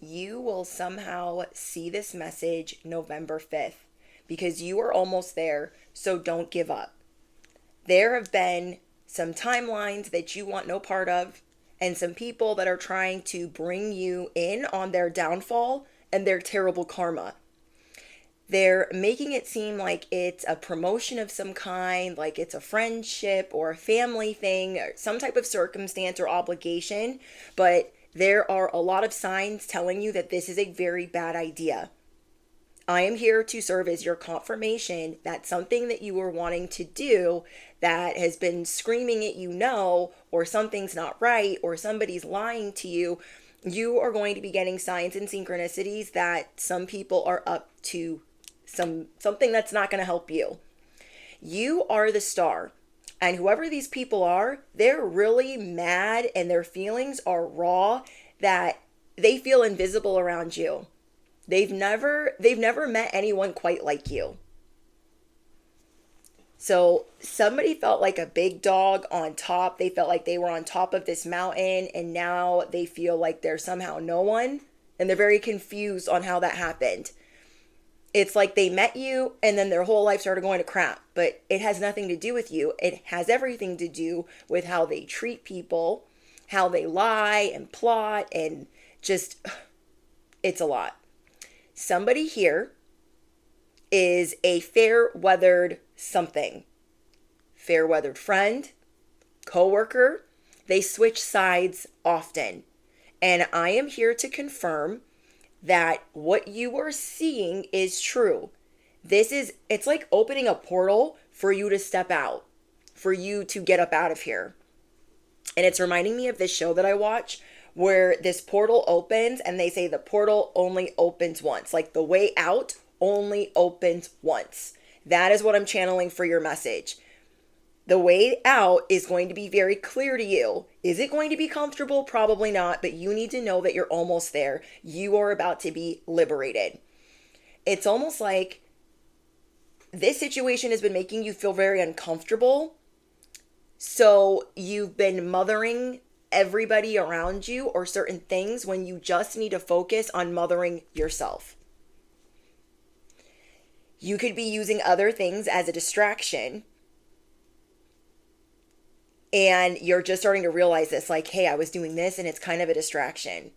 you will somehow see this message November 5th because you are almost there, so don't give up. There have been some timelines that you want no part of, and some people that are trying to bring you in on their downfall and their terrible karma. They're making it seem like it's a promotion of some kind, like it's a friendship or a family thing, or some type of circumstance or obligation, but there are a lot of signs telling you that this is a very bad idea. I am here to serve as your confirmation that something that you were wanting to do that has been screaming at you no, or something's not right, or somebody's lying to you, you are going to be getting signs and synchronicities that some people are up to something that's not going to help you. You are the star. And whoever these people are, they're really mad and their feelings are raw that they feel invisible around you. They've never met anyone quite like you. So somebody felt like a big dog on top. They felt like they were on top of this mountain and now they feel like they're somehow no one. And they're very confused on how that happened. It's like they met you and then their whole life started going to crap. But it has nothing to do with you. It has everything to do with how they treat people, how they lie and plot, and just, it's a lot. Somebody here is a fair-weathered something. Fair-weathered friend, coworker. They switch sides often. And I am here to confirm that what you are seeing is true. It's like opening a portal for you to step out, for you to get up out of here. And it's reminding me of this show that I watch where this portal opens and they say the portal only opens once. Like the way out only opens once. That is what I'm channeling for your message. The way out is going to be very clear to you. Is it going to be comfortable? Probably not, but you need to know that you're almost there. You are about to be liberated. It's almost like this situation has been making you feel very uncomfortable. So you've been mothering everybody around you or certain things when you just need to focus on mothering yourself. You could be using other things as a distraction. And you're just starting to realize this, like, hey, I was doing this and it's kind of a distraction.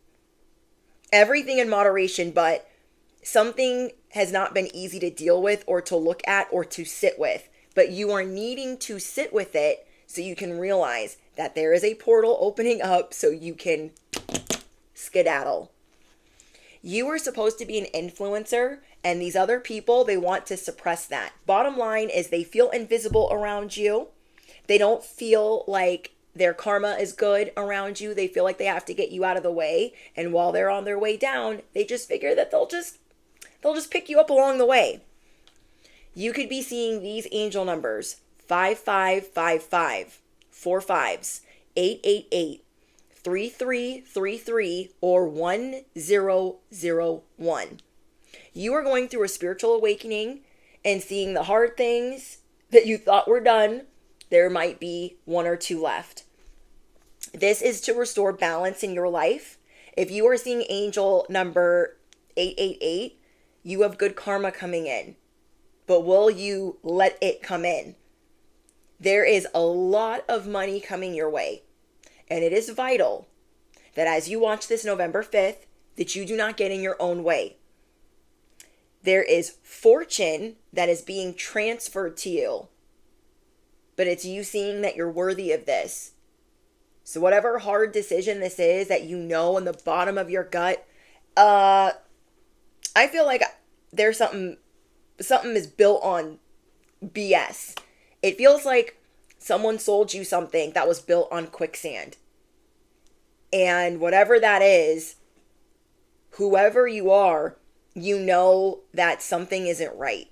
Everything in moderation, but something has not been easy to deal with or to look at or to sit with. But you are needing to sit with it so you can realize that there is a portal opening up so you can skedaddle. You are supposed to be an influencer, and these other people, they want to suppress that. Bottom line is they feel invisible around you. They don't feel like their karma is good around you. They feel like they have to get you out of the way. And while they're on their way down, they just figure that they'll just pick you up along the way. You could be seeing these angel numbers: 5555, 4 5s, 888, 3333, or 1001. You are going through a spiritual awakening and seeing the hard things that you thought were done. There might be 1 or 2 left. This is to restore balance in your life. If you are seeing angel number 888, you have good karma coming in. But will you let it come in? There is a lot of money coming your way. And it is vital that as you watch this November 5th, that you do not get in your own way. There is fortune that is being transferred to you. But it's you seeing that you're worthy of this. So whatever hard decision this is that you know in the bottom of your gut, I feel like there's something is built on BS. It feels like someone sold you something that was built on quicksand. And whatever that is, whoever you are, you know that something isn't right.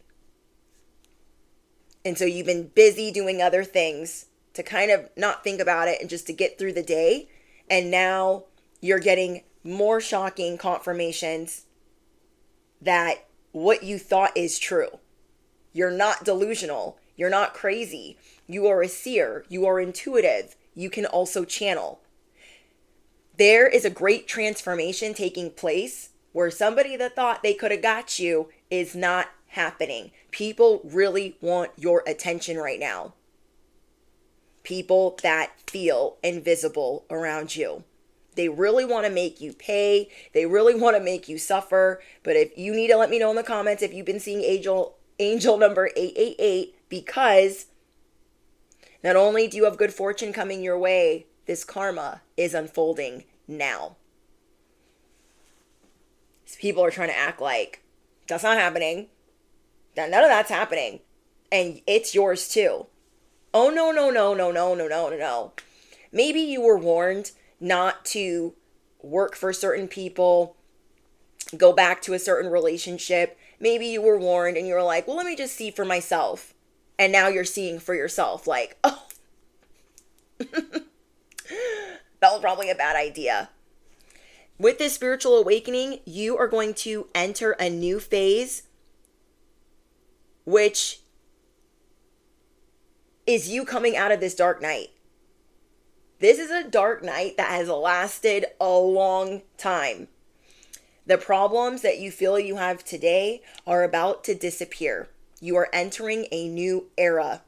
And so you've been busy doing other things to kind of not think about it and just to get through the day. And now you're getting more shocking confirmations that what you thought is true. You're not delusional. You're not crazy. You are a seer. You are intuitive. You can also channel. There is a great transformation taking place where somebody that thought they could have got you is not happening. People really want your attention right now. People that feel invisible around you. They really want to make you pay. They really want to make you suffer. But if you need to let me know in the comments if you've been seeing angel number 888, because not only do you have good fortune coming your way, this karma is unfolding now. People are trying to act like that's not happening. None of that's happening. And it's yours too. Oh, no, no, no, no, no, no, no, no, no. Maybe you were warned not to work for certain people, go back to a certain relationship. Maybe you were warned and you were like, well, let me just see for myself. And now you're seeing for yourself like, oh, that was probably a bad idea. With this spiritual awakening, you are going to enter a new phase, which is you coming out of this dark night. This is a dark night that has lasted a long time. The problems that you feel you have today are about to disappear. You are entering a new era,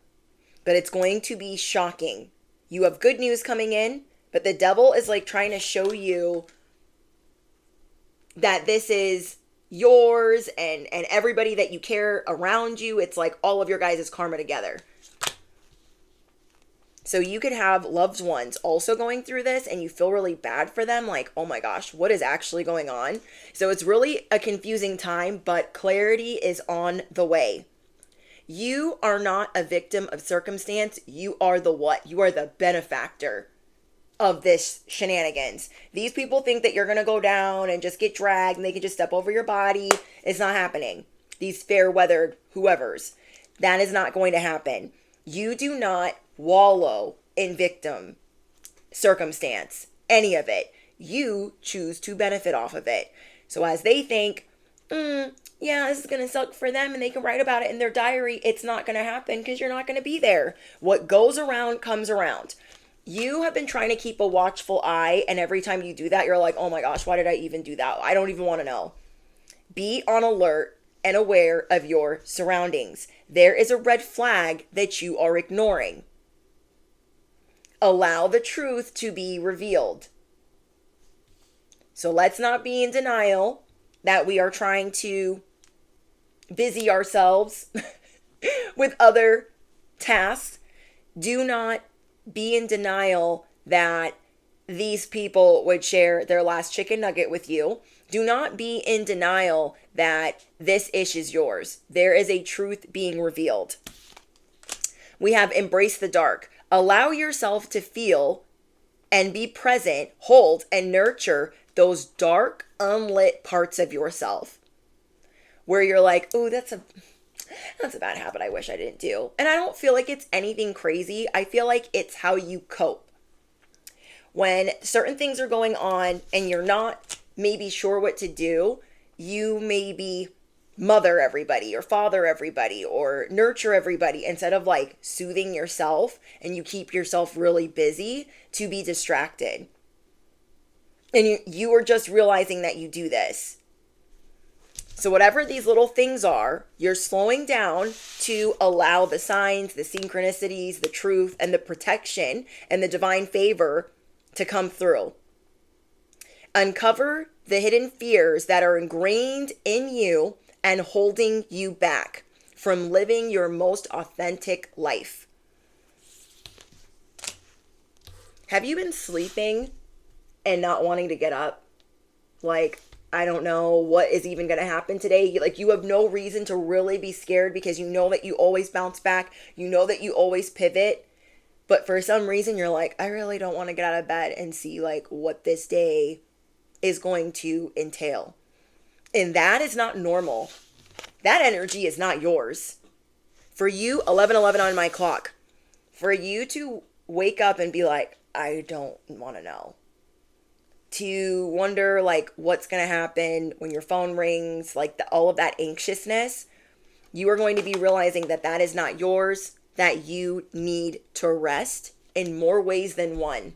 but it's going to be shocking. You have good news coming in, but the devil is like trying to show you that this is yours and everybody that you care around you. It's like all of your guys' karma together. So you could have loved ones also going through this and you feel really bad for them. Like, oh my gosh, what is actually going on? So it's really a confusing time, but clarity is on the way. You are not a victim of circumstance. You are the what? You are the benefactor of this shenanigans. These people think that you're going to go down and just get dragged and they can just step over your body. It's not happening. These fair weather whoever's. That is not going to happen. You do not wallow in victim circumstance, any of it. You choose to benefit off of it. So as they think, yeah, this is going to suck for them and they can write about it in their diary, it's not going to happen because you're not going to be there. What goes around comes around. You have been trying to keep a watchful eye, and every time you do that, you're like, oh my gosh, why did I even do that? I don't even want to know. Be on alert and aware of your surroundings. There is a red flag that you are ignoring. Allow the truth to be revealed. So let's not be in denial that we are trying to busy ourselves with other tasks. Do not be in denial that these people would share their last chicken nugget with you. Do not be in denial that this ish is yours. There is a truth being revealed. We have embrace the dark. Allow yourself to feel and be present, hold and nurture those dark, unlit parts of yourself where you're like, oh, that's a bad habit I wish I didn't do. And I don't feel like it's anything crazy. I feel like it's how you cope. When certain things are going on and you're not maybe sure what to do, you maybe mother everybody or father everybody or nurture everybody instead of like soothing yourself, and you keep yourself really busy to be distracted. And you are just realizing that you do this. So whatever these little things are, you're slowing down to allow the signs, the synchronicities, the truth, and the protection and the divine favor to come through. Uncover the hidden fears that are ingrained in you and holding you back from living your most authentic life. Have you been sleeping and not wanting to get up? Like, I don't know what is even going to happen today. Like, you have no reason to really be scared because you know that you always bounce back. You know that you always pivot. But for some reason, you're like, I really don't want to get out of bed and see like what this day is going to entail. And that is not normal. That energy is not yours. For you, 11:11 on my clock. For you to wake up and be like, I don't want to know. To wonder like what's going to happen when your phone rings, like all of that anxiousness, you are going to be realizing that that is not yours, that you need to rest in more ways than one.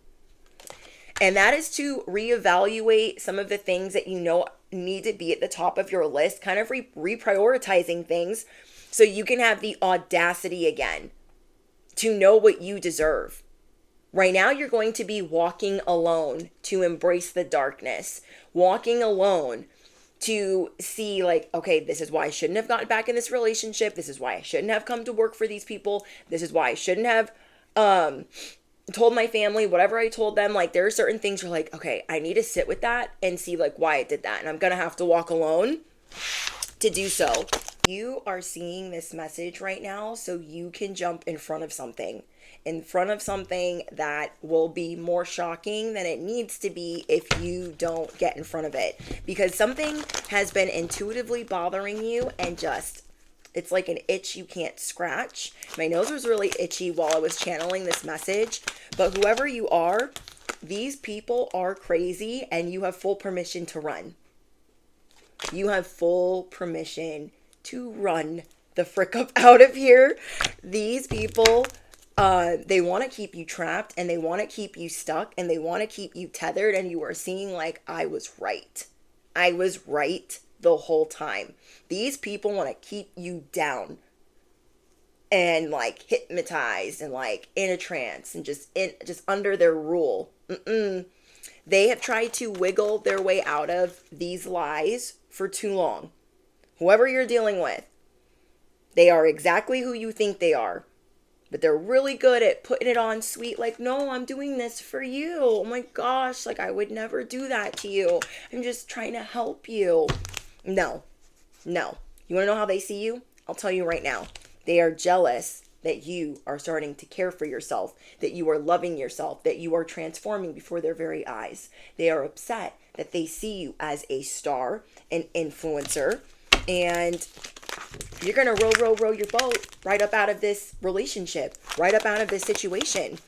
And that is to reevaluate some of the things that you know need to be at the top of your list, kind of reprioritizing things so you can have the audacity again to know what you deserve. Right now, you're going to be walking alone to embrace the darkness, walking alone to see like, okay, this is why I shouldn't have gotten back in this relationship. This is why I shouldn't have come to work for these people. This is why I shouldn't have told my family whatever I told them. Like, there are certain things you're like, okay, I need to sit with that and see like why I did that. And I'm going to have to walk alone to do so. You are seeing this message right now so you can jump in front of something that will be more shocking than it needs to be if you don't get in front of it, because something has been intuitively bothering you and just, it's like an itch you can't scratch. My nose was really itchy while I was channeling this message, but whoever you are, these people are crazy and you have full permission to run. You have full permission to run the frick up out of here. These people, they want to keep you trapped and they want to keep you stuck and they want to keep you tethered, and you are seeing like, I was right. I was right the whole time. These people want to keep you down and like hypnotized and like in a trance and just under their rule. They have tried to wiggle their way out of these lies for too long. Whoever you're dealing with, they are exactly who you think they are. But they're really good at putting it on sweet, like, no, I'm doing this for you. Oh my gosh, like, I would never do that to you. I'm just trying to help you. No. You want to know how they see you? I'll tell you right now. They are jealous that you are starting to care for yourself, that you are loving yourself, that you are transforming before their very eyes. They are upset that they see you as a star, an influencer, and you're going to row your boat right up out of this relationship, right up out of this situation.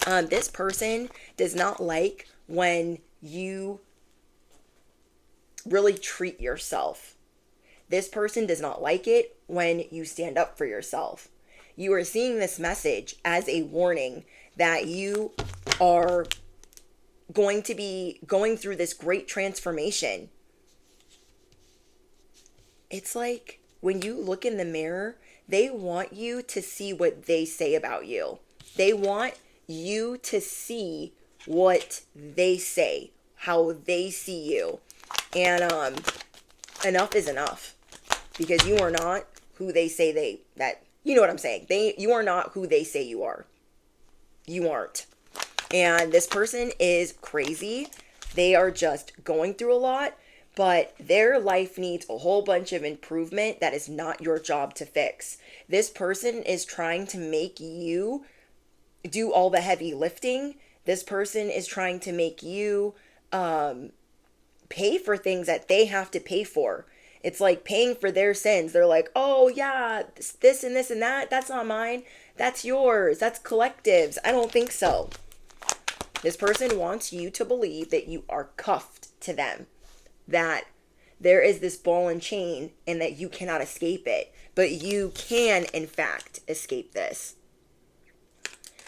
This person does not like when you really treat yourself. This person does not like it when you stand up for yourself. You are seeing this message as a warning that you are going to be going through this great transformation. It's like when you look in the mirror, they want you to see what they say about you. They want you to see what they say, how they see you. And enough is enough, because you are not who they say you know what I'm saying. You are not who they say you are. You aren't. And this person is crazy. They are just going through a lot, but their life needs a whole bunch of improvement that is not your job to fix. This person is trying to make you do all the heavy lifting. This person is trying to make you pay for things that they have to pay for. It's like paying for their sins. They're like, oh yeah, this and this and that, that's not mine. That's yours. That's collectives. I don't think so. This person wants you to believe that you are cuffed to them, that there is this ball and chain and that you cannot escape it. But you can, in fact, escape this.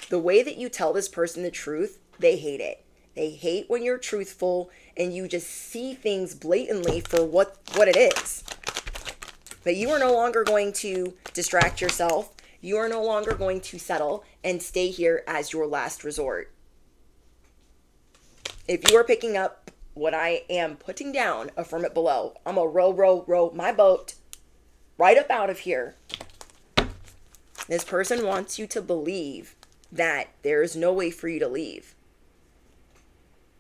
The way that you tell this person the truth, they hate it. They hate when you're truthful and you just see things blatantly for what it is. But you are no longer going to distract yourself. You are no longer going to settle and stay here as your last resort. If you are picking up what I am putting down, affirm it below. I'm going to row my boat right up out of here. This person wants you to believe that there is no way for you to leave.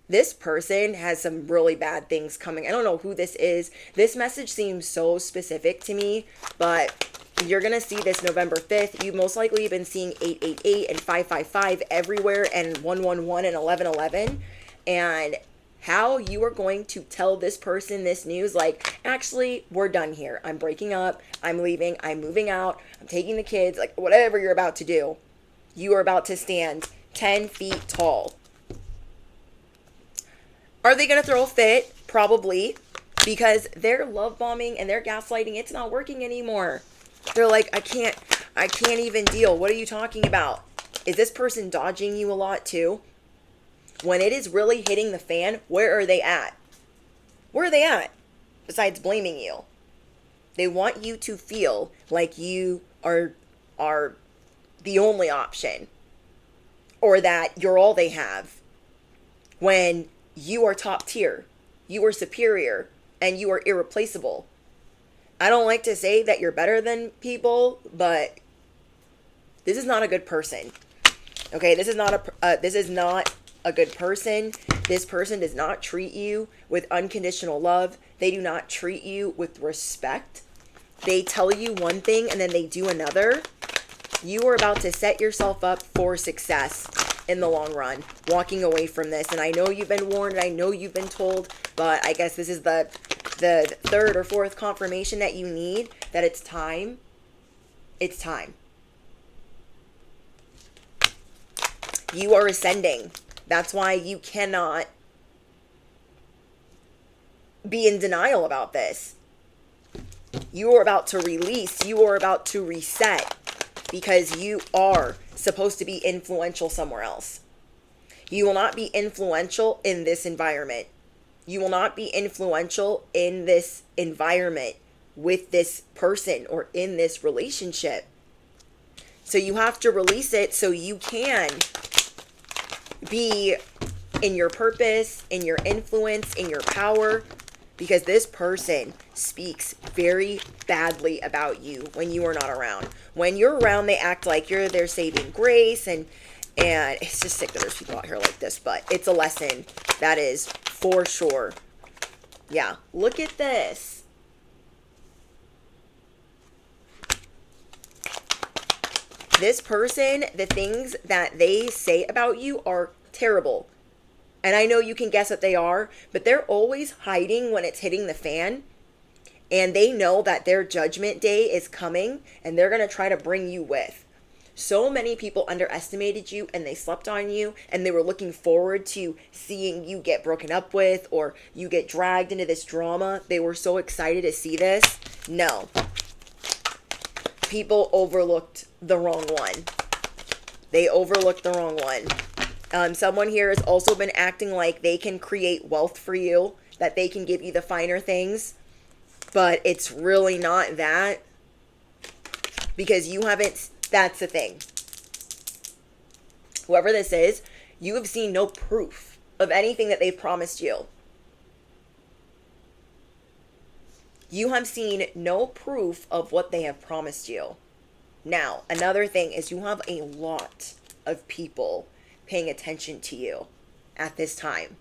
This person has some really bad things coming. I don't know who this is. This message seems so specific to me, but you're going to see this November 5th. You most likely have been seeing 888 and 555 everywhere, and 111 and 1111. And how you are going to tell this person this news, like, actually, we're done here. I'm breaking up. I'm leaving. I'm moving out. I'm taking the kids. Like, whatever you're about to do, you are about to stand 10 feet tall. Are they going to throw a fit? Probably, because their love bombing and their gaslighting, it's not working anymore. They're like, I can't even deal. What are you talking about? Is this person dodging you a lot too? When it is really hitting the fan, where are they at? Where are they at? Besides blaming you. They want you to feel like you are the only option, or that you're all they have, when you are top tier, you are superior, and you are irreplaceable. I don't like to say that you're better than people, but this is not a good person. Okay, this is not a good person. This person does not treat you with unconditional love. They do not treat you with respect. They tell you one thing and then they do another. You are about to set yourself up for success in the long run, walking away from this. And I know you've been warned, I know you've been told, but I guess this is the third or fourth confirmation that you need that it's time. It's time. You are ascending. That's why you cannot be in denial about this. You are about to release. You are about to reset, because you are supposed to be influential somewhere else. You will not be influential in this environment. You will not be influential in this environment with this person or in this relationship. So you have to release it so you can be in your purpose, in your influence, in your power, because this person speaks very badly about you when you are not around. When you're around, they act like you're their saving grace, and it's just sick that there's people out here like this, but it's a lesson. That is for sure. Yeah, look at this. This person, the things that they say about you are terrible. And I know you can guess what they are, but they're always hiding when it's hitting the fan. And they know that their judgment day is coming, and they're going to try to bring you with. So many people underestimated you, and they slept on you, and they were looking forward to seeing you get broken up with, or you get dragged into this drama. They were so excited to see this. No. People overlooked the wrong one. They overlooked the wrong one. Someone here has also been acting like they can create wealth for you, that they can give you the finer things, but it's really not that, because you haven't. That's the thing. Whoever this is, you have seen no proof of anything that they've promised you. You have seen no proof of what they have promised you. Now, another thing is you have a lot of people paying attention to you at this time.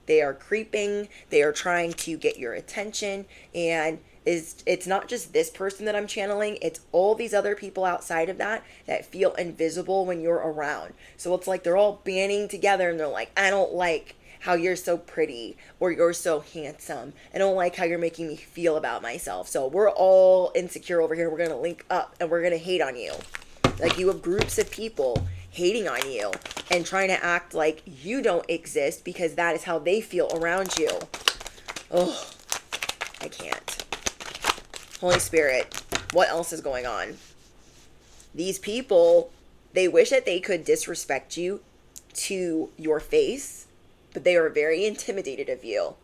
They are creeping. They are trying to get your attention. And it's not just this person that I'm channeling. It's all these other people outside of that feel invisible when you're around. So it's like they're all banding together and they're like, I don't like how you're so pretty, or you're so handsome. I don't like how you're making me feel about myself. So we're all insecure over here. We're going to link up and we're going to hate on you. Like, you have groups of people hating on you and trying to act like you don't exist because that is how they feel around you. Oh, I can't. Holy Spirit, what else is going on? These people, they wish that they could disrespect you to your face, but they are very intimidated of you.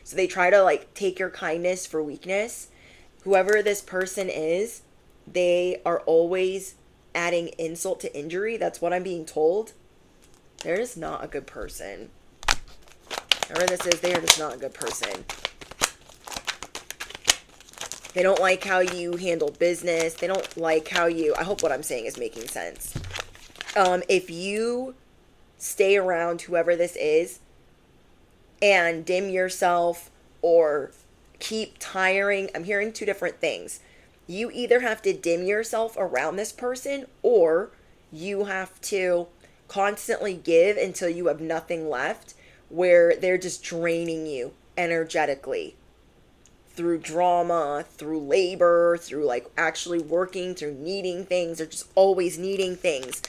So they try to take your kindness for weakness. Whoever this person is, they are always adding insult to injury. That's what I'm being told. They're just not a good person. Whoever this is, they are just not a good person. They don't like how you handle business. They don't like how you... I hope what I'm saying is making sense. If you stay around whoever this is and dim yourself or keep tiring, I'm hearing two different things. You either have to dim yourself around this person, or you have to constantly give until you have nothing left, where they're just draining you energetically through drama, through labor, through actually working, through needing things. They're just always needing things.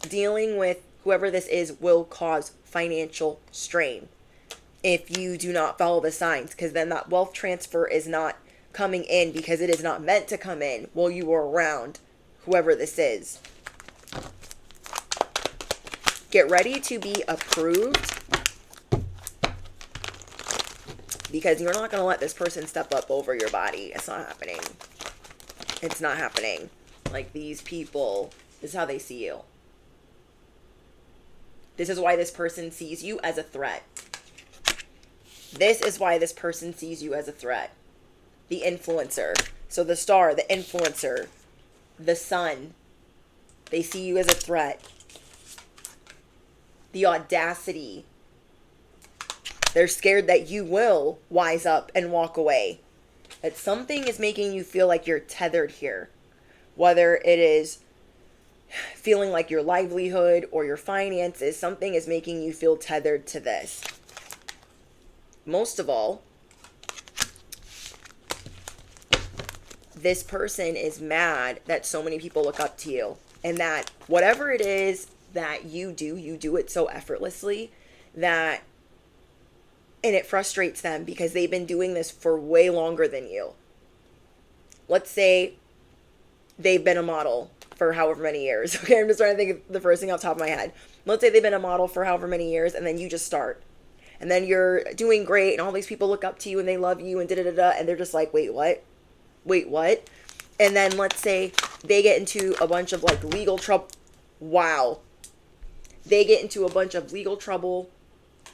Dealing with whoever this is will cause financial strain if you do not follow the signs, because then that wealth transfer is not coming in because it is not meant to come in while you are around whoever this is. Get ready to be approved, because you're not going to let this person step up over your body. It's not happening. It's not happening. Like, these people, this is how they see you. This is why this person sees you as a threat. This is why this person sees you as a threat. The influencer. So the star, the influencer, the sun, they see you as a threat. The audacity. They're scared that you will wise up and walk away. That something is making you feel like you're tethered here. Whether it is feeling like your livelihood or your finances, something is making you feel tethered to this. Most of all, this person is mad that so many people look up to you, and that whatever it is that you do it so effortlessly that, and it frustrates them because they've been doing this for way longer than you. Let's say they've been a model for however many years. Okay, I'm just trying to think of the first thing off the top of my head. Let's say they've been a model for however many years, and then you just start. And then you're doing great, and all these people look up to you, and they love you, and da-da-da-da, and they're just like, wait, what? Wait, what? And then let's say they get into a bunch of, like, legal trouble. Wow. They get into a bunch of legal trouble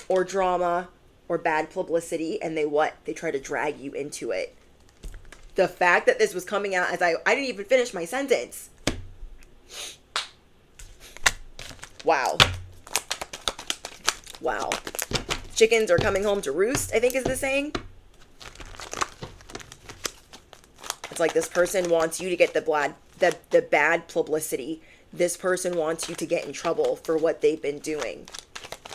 or drama or bad publicity, and they what? They try to drag you into it. The fact that this was coming out as I didn't even finish my sentence. Wow. Wow. Chickens are coming home to roost, I think is the saying. It's like this person wants you to get the bad publicity. This person wants you to get in trouble for what they've been doing.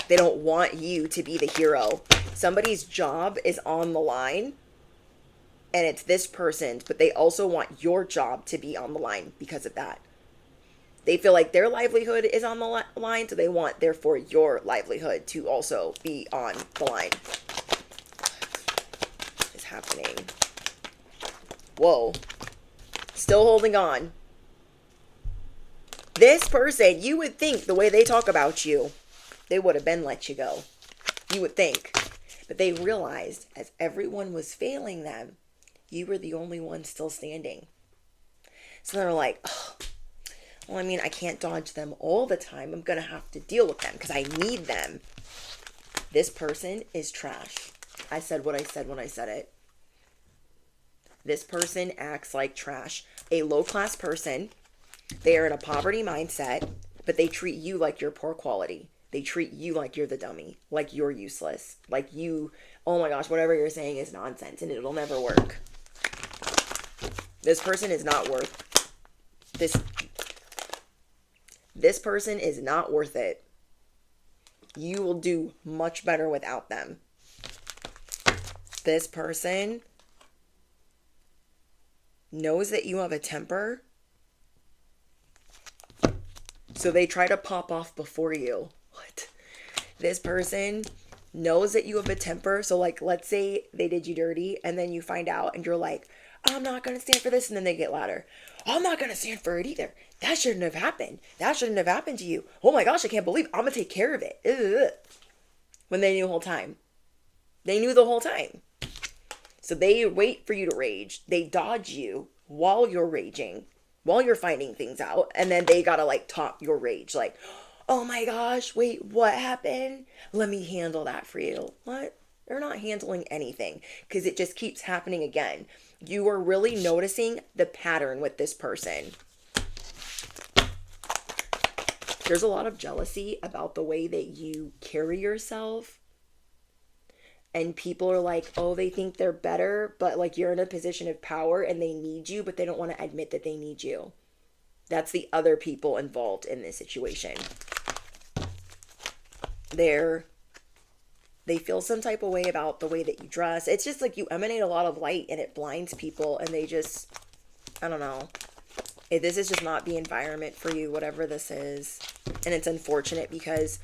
They don't want you to be the hero. Somebody's job is on the line, and it's this person's, but they also want your job to be on the line because of that. They feel like their livelihood is on the line, so they want, therefore, your livelihood to also be on the line. What is happening? Whoa. Still holding on. This person, you would think the way they talk about you, they would have been let you go. You would think. But they realized as everyone was failing them, you were the only one still standing. So they're like, oh, well, I mean, I can't dodge them all the time. I'm going to have to deal with them because I need them. This person is trash. I said what I said when I said it. This person acts like trash. A low-class person, they are in a poverty mindset, but they treat you like you're poor quality. They treat you like you're the dummy, like you're useless, like you, oh my gosh, whatever you're saying is nonsense and it'll never work. This person is not worth this. This person is not worth it. You will do much better without them. This person knows that you have a temper, so they try to pop off before you. What? This person knows that you have a temper, so like, let's say they did you dirty, and then you find out, and you're like, I'm not going to stand for this, and then they get louder. I'm not going to stand for it either. That shouldn't have happened. That shouldn't have happened to you. Oh my gosh, I can't believe I'm going to take care of it. Ugh. When they knew the whole time. They knew the whole time. So they wait for you to rage. They dodge you while you're raging, while you're finding things out, and then they gotta like top your rage. Like, oh my gosh, wait, what happened? Let me handle that for you. What? They're not handling anything because it just keeps happening again. You are really noticing the pattern with this person. There's a lot of jealousy about the way that you carry yourself. And people are like, oh, they think they're better, but like you're in a position of power and they need you, but they don't want to admit that they need you. That's the other people involved in this situation. They feel some type of way about the way that you dress. It's just like you emanate a lot of light and it blinds people and they just, I don't know. This is just not the environment for you, whatever this is. And it's unfortunate because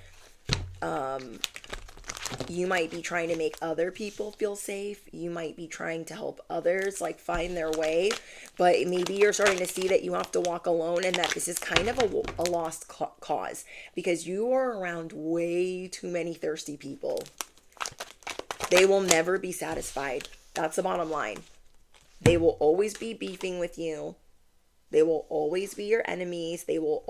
You might be trying to make other people feel safe. You might be trying to help others like find their way, but maybe you're starting to see that you have to walk alone and that this is kind of a lost cause because you are around way too many thirsty people. They will never be satisfied. That's the bottom line. They will always be beefing with you. They will always be your enemies. They will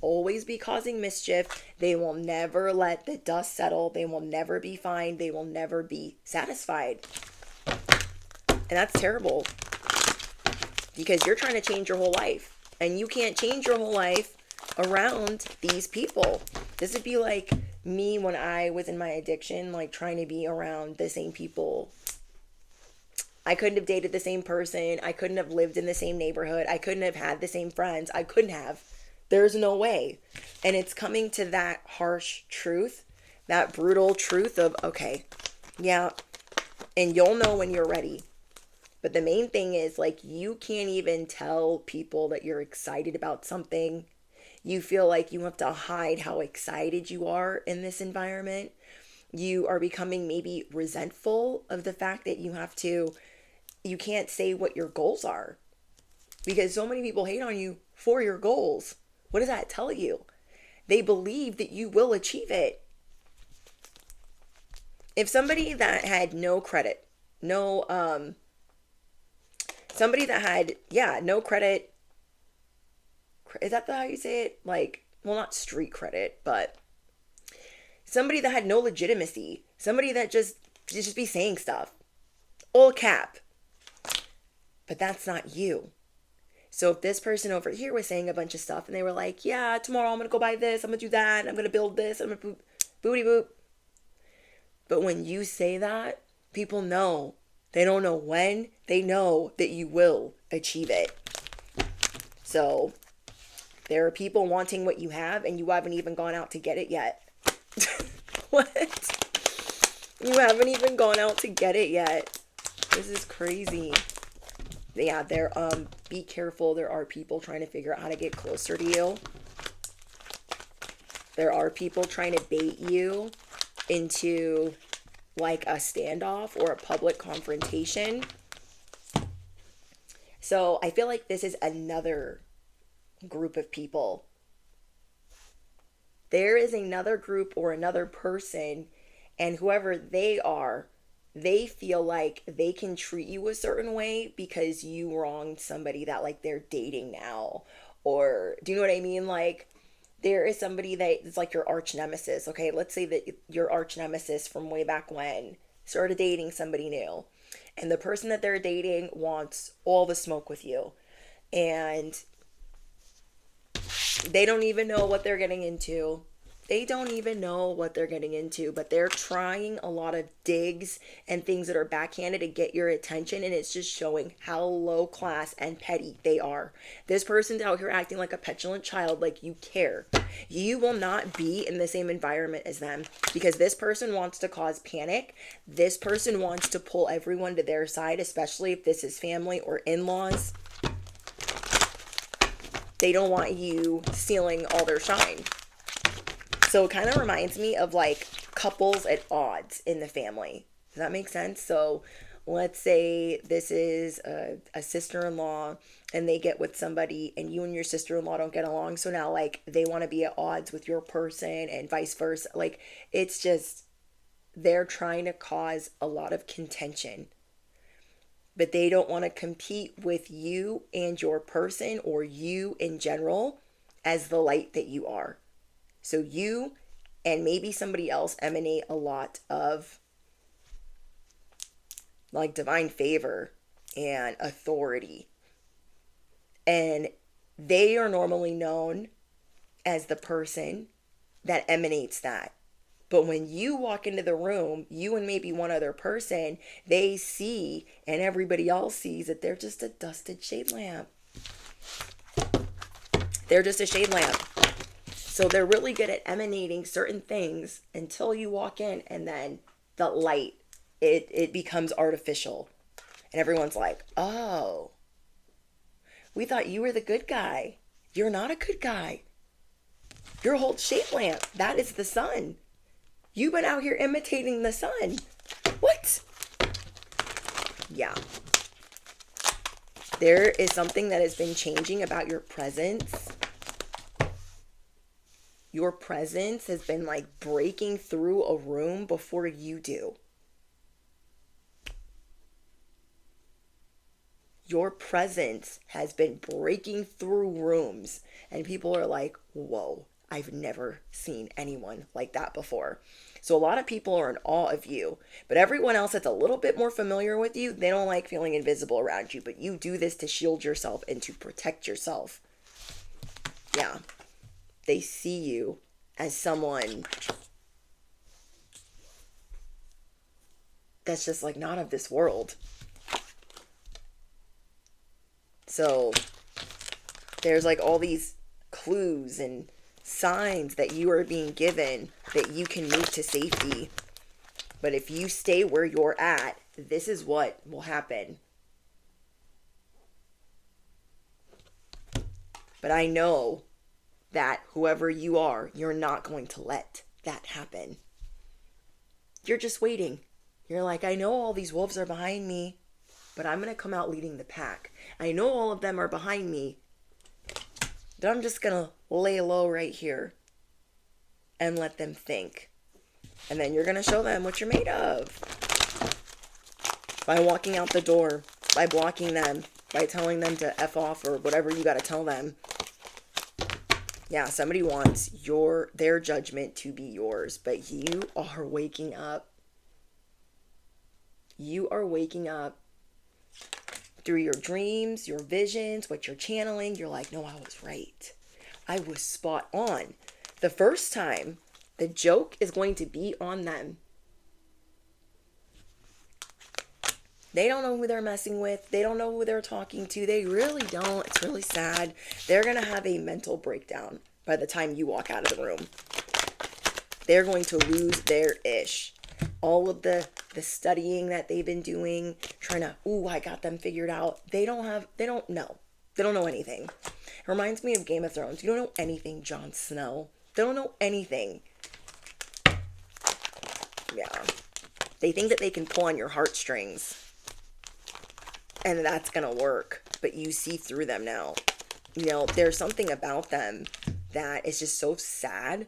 always be causing mischief. They will never let the dust settle. They will never be fine. They will never be satisfied. And that's terrible because you're trying to change your whole life and you can't change your whole life around these people. This would be like me when I was in my addiction, like trying to be around the same people. I couldn't have dated the same person. I couldn't have lived in the same neighborhood. I couldn't have had the same friends. I couldn't have. There's no way. And it's coming to that harsh truth, that brutal truth of, okay, yeah, and you'll know when you're ready. But the main thing is, like, you can't even tell people that you're excited about something. You feel like you have to hide how excited you are in this environment. You are becoming maybe resentful of the fact that you can't say what your goals are because so many people hate on you for your goals. What does that tell you? They believe that you will achieve it. If somebody that had no credit, somebody that had, no credit, is that how you say it? Like, well, not street credit, but somebody that had no legitimacy, somebody that just be saying stuff, all cap. But that's not you. So if this person over here was saying a bunch of stuff and they were like, yeah, tomorrow I'm going to go buy this, I'm going to do that, I'm going to build this, I'm going to booty boop. But when you say that, people know. They don't know when, they know that you will achieve it. So there are people wanting what you have and you haven't even gone out to get it yet. What? You haven't even gone out to get it yet. This is crazy. Yeah, be careful. There are people trying to figure out how to get closer to you. There are people trying to bait you into like a standoff or a public confrontation. So I feel like this is another group of people. There is another group or another person, and whoever they are, they feel like they can treat you a certain way because you wronged somebody that like they're dating now. Or do you know what I mean? Like there is somebody that is like your arch nemesis. Okay, let's say that your arch nemesis from way back when started dating somebody new. And the person that they're dating wants all the smoke with you. And they don't even know what they're getting into. They don't even know what they're getting into, but they're trying a lot of digs and things that are backhanded to get your attention, and it's just showing how low class and petty they are. This person's out here acting like a petulant child, like you care. You will not be in the same environment as them because this person wants to cause panic. This person wants to pull everyone to their side, especially if this is family or in-laws. They don't want you stealing all their shine. So it kind of reminds me of like couples at odds in the family. Does that make sense? So let's say this is a sister-in-law and they get with somebody and you and your sister-in-law don't get along. So now like they want to be at odds with your person and vice versa. Like it's just, they're trying to cause a lot of contention. But they don't want to compete with you and your person or you in general as the light that you are. So you and maybe somebody else emanate a lot of like divine favor and authority. And they are normally known as the person that emanates that. But when you walk into the room, you and maybe one other person, they see and everybody else sees that they're just a dusted shade lamp. They're just a shade lamp. So they're really good at emanating certain things until you walk in and then the light, it becomes artificial. And everyone's like, oh, we thought you were the good guy. You're not a good guy. You're a whole shade lamp. That is the sun. You've been out here imitating the sun. What? Yeah. There is something that has been changing about your presence. Your presence has been like breaking through a room before you do. Your presence has been breaking through rooms, and people are like, whoa, I've never seen anyone like that before. So a lot of people are in awe of you, but everyone else that's a little bit more familiar with you, they don't like feeling invisible around you, but you do this to shield yourself and to protect yourself. Yeah. They see you as someone that's just like not of this world. So there's like all these clues and signs that you are being given that you can move to safety. But if you stay where you're at, this is what will happen. But I know that whoever you are, you're not going to let that happen. You're just waiting. You're like, I know all these wolves are behind me, but I'm going to come out leading the pack. I know all of them are behind me, but I'm just going to lay low right here and let them think. And then you're going to show them what you're made of. By walking out the door, by blocking them, by telling them to F off or whatever you got to tell them. Yeah, somebody wants their judgment to be yours, but you are waking up. You are waking up through your dreams, your visions, what you're channeling. You're like, no, I was right. I was spot on. The first time, the joke is going to be on them. They don't know who they're messing with. They don't know who they're talking to. They really don't. It's really sad. They're going to have a mental breakdown by the time you walk out of the room. They're going to lose their ish. All of the studying that they've been doing, trying to, I got them figured out. They don't know. They don't know anything. It reminds me of Game of Thrones. You don't know anything, Jon Snow. They don't know anything. Yeah. They think that they can pull on your heartstrings. And that's going to work. But you see through them now. You know, there's something about them that is just so sad.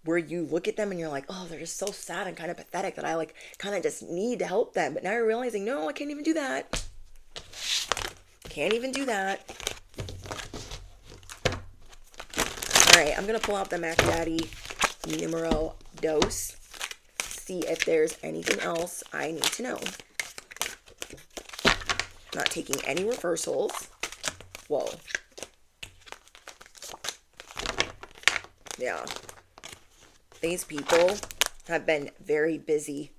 Where you look at them and you're like, oh, they're just so sad and kind of pathetic that I like kind of just need to help them. But now you're realizing, no, I can't even do that. Can't even do that. All right, I'm going to pull out the Mac Daddy numero dos. See if there's anything else I need to know. Not taking any reversals. Whoa. Yeah. These people have been very busy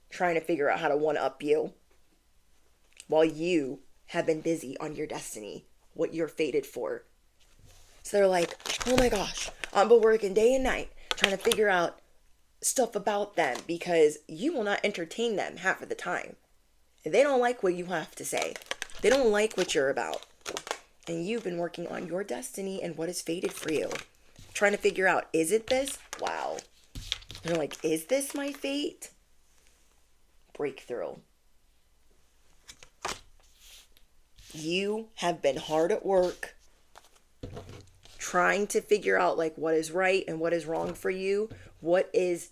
trying to figure out how to one-up you while you have been busy on your destiny, what you're fated for. So they're like, oh my gosh, I'm been working day and night trying to figure out stuff about them because you will not entertain them half of the time. They don't like what you have to say. They don't like what you're about. And you've been working on your destiny and what is fated for you. Trying to figure out, is it this? Wow. They're like, is this my fate? Breakthrough. You have been hard at work trying to figure out like what is right and what is wrong for you. What is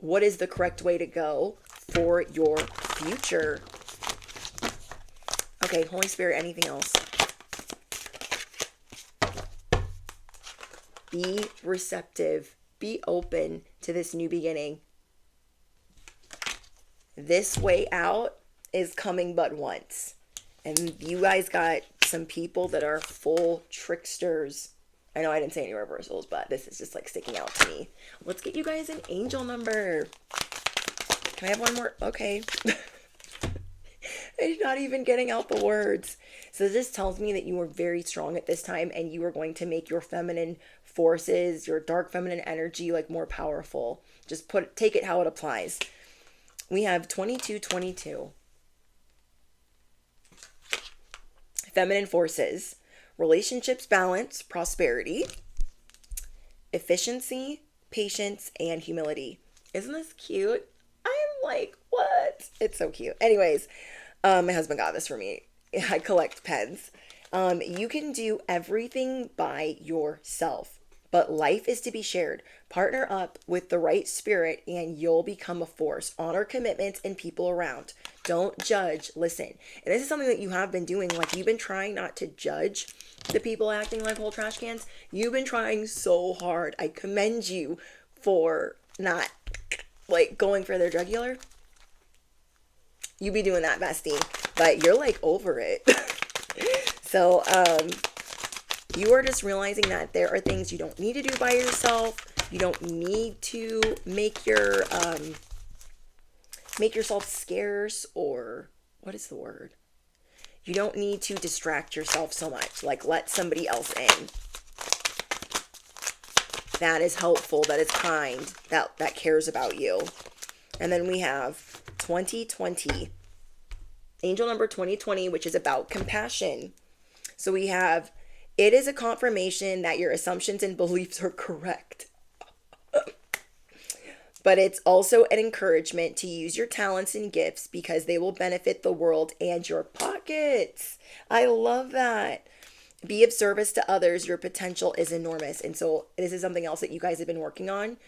the correct way to go for your future? Okay, Holy Spirit, anything else? Be receptive. Be open to this new beginning. This way out is coming but once. And you guys got some people that are full tricksters. I know I didn't say any reversals, but this is just like sticking out to me. Let's get you guys an angel number. Can I have one more? Okay. I'm not even getting out the words. So this tells me that you are very strong at this time and you are going to make your feminine forces, your dark feminine energy like more powerful. Just take it how it applies. We have 2222. Feminine forces, relationships, balance, prosperity, efficiency, patience, and humility. Isn't this cute? I'm like, what? It's so cute. Anyways, my husband got this for me. I collect pens. You can do everything by yourself, but life is to be shared. Partner up with the right spirit and you'll become a force. Honor commitments and people around. Don't judge, listen. And this is something that you have been doing. Like, you've been trying not to judge the people acting like whole trash cans. You've been trying so hard. I commend you for not like going for their jugular. You be doing that, bestie, but you're like over it. So you are just realizing that there are things you don't need to do by yourself. You don't need to make yourself scarce, or what is the word? You don't need to distract yourself so much. Like, let somebody else in. That is helpful, that is kind, that cares about you. And then we have 2020. Angel number 2020, which is about compassion. So we have, it is a confirmation that your assumptions and beliefs are correct. But it's also an encouragement to use your talents and gifts because they will benefit the world and your pockets. I love that. Be of service to others. Your potential is enormous. And so this is something else that you guys have been working on.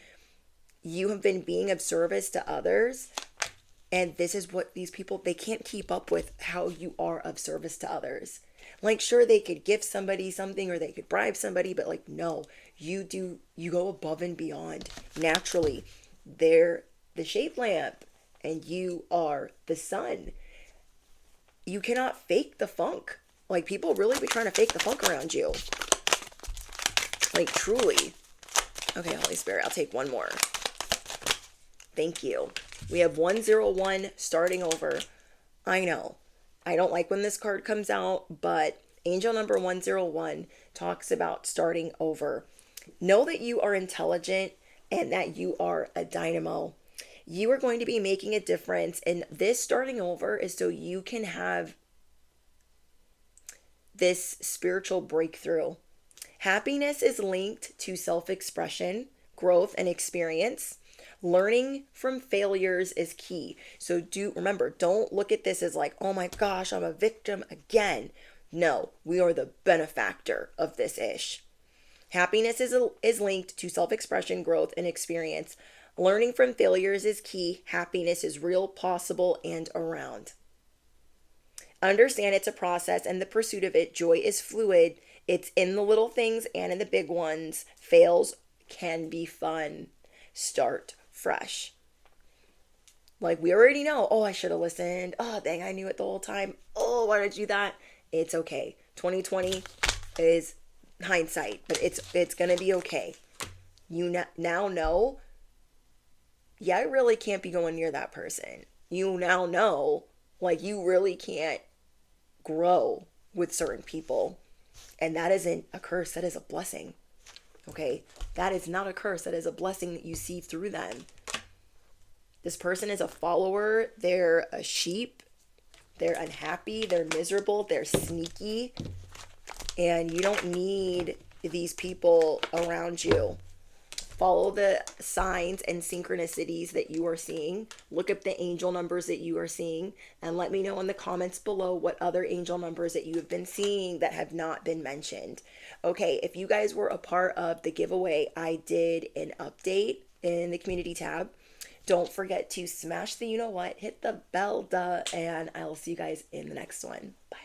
You have been being of service to others. And this is what these people, they can't keep up with how you are of service to others. Like, sure, they could give somebody something or they could bribe somebody, but like, no, you go above and beyond. Naturally, they're the shade lamp and you are the sun. You cannot fake the funk. Like, people really be trying to fake the funk around you. Like, truly. Okay, Holy Spirit, I'll take one more. Thank you. We have 101 starting over. I know. I don't like when this card comes out, but angel number 101 talks about starting over. Know that you are intelligent and that you are a dynamo. You are going to be making a difference, and this starting over is so you can have this spiritual breakthrough. Happiness is linked to self-expression, growth, and experience. Learning from failures is key. So remember, don't look at this as like, oh my gosh, I'm a victim again. No, we are the benefactor of this ish. Happiness is linked to self-expression, growth, and experience. Learning from failures is key. Happiness is real, possible, and around. Understand it's a process and the pursuit of it. Joy is fluid. It's in the little things and in the big ones. Fails can be fun. Start fresh. Like, we already know, oh, I should have listened. Oh, dang, I knew it the whole time. Oh, why did I do that? It's okay. 2020 is hindsight, but it's going to be okay. You now know, yeah, I really can't be going near that person. You now know, like, you really can't grow with certain people. And that isn't a curse, that is a blessing. Okay? That is not a curse, that is a blessing that you see through them. This person is a follower, they're a sheep, they're unhappy, they're miserable, they're sneaky, and you don't need these people around you. Follow the signs and synchronicities that you are seeing. Look up the angel numbers that you are seeing and let me know in the comments below what other angel numbers that you have been seeing that have not been mentioned. Okay, if you guys were a part of the giveaway, I did an update in the community tab. Don't forget to smash the you know what, hit the bell, and I'll see you guys in the next one. Bye.